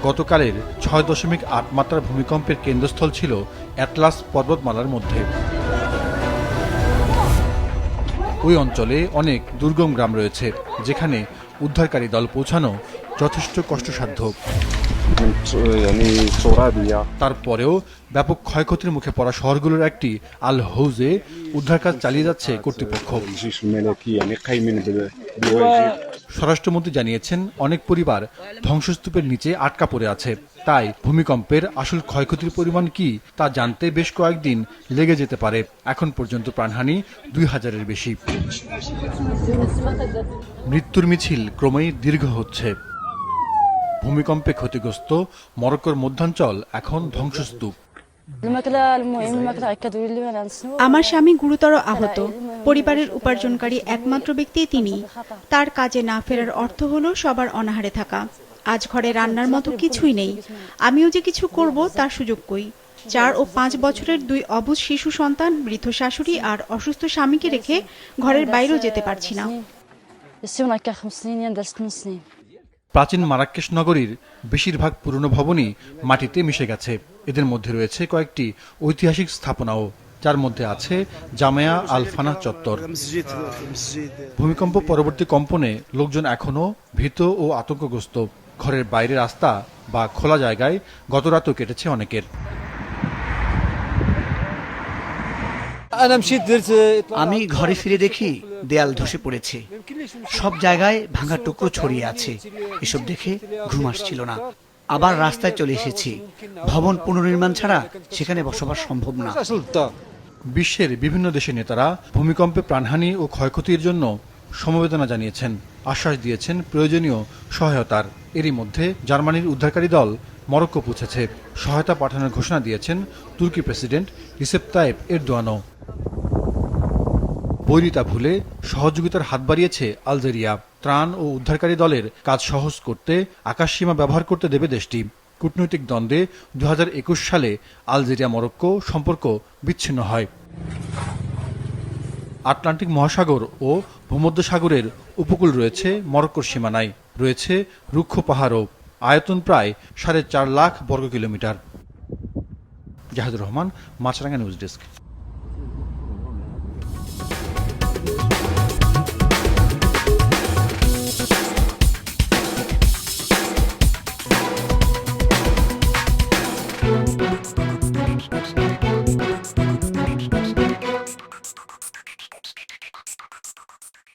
গতকালের 6.8 মাত্রার ভূমিকম্পের কেন্দ্রস্থল ছিল অ্যাটলাস পর্বতমালার মধ্যে। ওই অঞ্চলে অনেক দুর্গম গ্রাম রয়েছে, যেখানে উদ্ধারকারী দল পৌঁছানো যথেষ্ট কষ্টসাধ্য। তারপরেও ব্যাপক ক্ষয়ক্ষতির মুখে পড়া শহরগুলোর একটি আল হৌজে উদ্ধার কাজ চালিয়ে যাচ্ছে কর্তৃপক্ষ। স্বরাষ্ট্রমন্ত্রী জানিয়েছেন, অনেক পরিবার ধ্বংসস্তূপের নিচে আটকা পড়ে আছে। তাই ভূমিকম্পের আসল ক্ষয়ক্ষতির পরিমাণ কি তা জানতে বেশ কয়েকদিন লেগে যেতে পারে। এখন পর্যন্ত প্রাণহানি 2000-এর বেশি। মৃত্যুর মিছিল ক্রমেই দীর্ঘ হচ্ছে। ভূমিকম্পে ক্ষতিগ্রস্ত মরক্কোর মধ্যাঞ্চল এখন ধ্বংসস্তূপ। আমার স্বামী গুরুতর আহত। পরিবারের উপার্জনকারী একমাত্র ব্যক্তি তিনি। তার কাজে না ফেরার অর্থ হলো সবার অনাহারে থাকা। আজ ঘরে রান্নার মতো কিছুই নেই। আমিও যে কিছু করব তার সুযোগ কই। 4 ও 5 বছরের 2 অবুঝ শিশু সন্তান, বৃদ্ধ শাশুড়ি আর অসুস্থ স্বামীকে রেখে ঘরের বাইরেও যেতে পারছি না। প্রাচীন মারাক্কেশ নগরীর বেশিরভাগ পুরনো ভবনই মাটিতে মিশে গেছে। এদের মধ্যে রয়েছে কয়েকটি ঐতিহাসিক স্থাপনাও, যার মধ্যে আছে জামেয়া আল ফানাহ চত্বর। ভূমিকম্প পরবর্তী কম্পনে লোকজন এখনও ভীত ও আতঙ্কগ্রস্ত। ঘরের বাইরে রাস্তা বা খোলা জায়গায় গতরাতও কেটেছে অনেকের। আমি ঘরে ফিরে দেখি দেয়াল ধসে পড়েছে, সব জায়গায় ভাঙা টুকরো ছড়িয়ে আছে। এসব দেখে ঘুম আসছিল না। আবার রাস্তায় চলে এসেছি। ভবন পুনর্নির্মাণ ছাড়া সেখানে বসবাস সম্ভব না। বিশ্বের বিভিন্ন দেশের নেতারা ভূমিকম্পে প্রাণহানি ও ক্ষয়ক্ষতির জন্য সমবেদনা জানিয়েছেন, আশ্বাস দিয়েছেন প্রয়োজনীয় সহায়তার। এরই মধ্যে জার্মানির উদ্ধারকারী দল মরক্কো পৌঁছেছে। সহায়তা পাঠানোর ঘোষণা দিয়েছেন তুর্কি প্রেসিডেন্ট রিসেপ তাইপ এরদোয়ানও। বৈরিতা ভুলে সহযোগিতার হাত বাড়িয়েছে আলজেরিয়া। ত্রাণ ও উদ্ধারকারী দলের কাজ সহজ করতে আকাশসীমা ব্যবহার করতে দেবে দেশটি। কূটনৈতিক দ্বন্দ্বে 2021 সালে আলজেরিয়া মরক্কো সম্পর্ক বিচ্ছিন্ন হয়। আটলান্টিক মহাসাগর ও ভূমধ্যসাগরের উপকূল রয়েছে মরক্কোর সীমানায়। রয়েছে রুক্ষ পাহাড়ও। আয়তন প্রায় 4.5 লাখ বর্গ কিলোমিটার। জাহিদুর রহমান, মাছরাঙ্গা নিউজ ডেস্ক।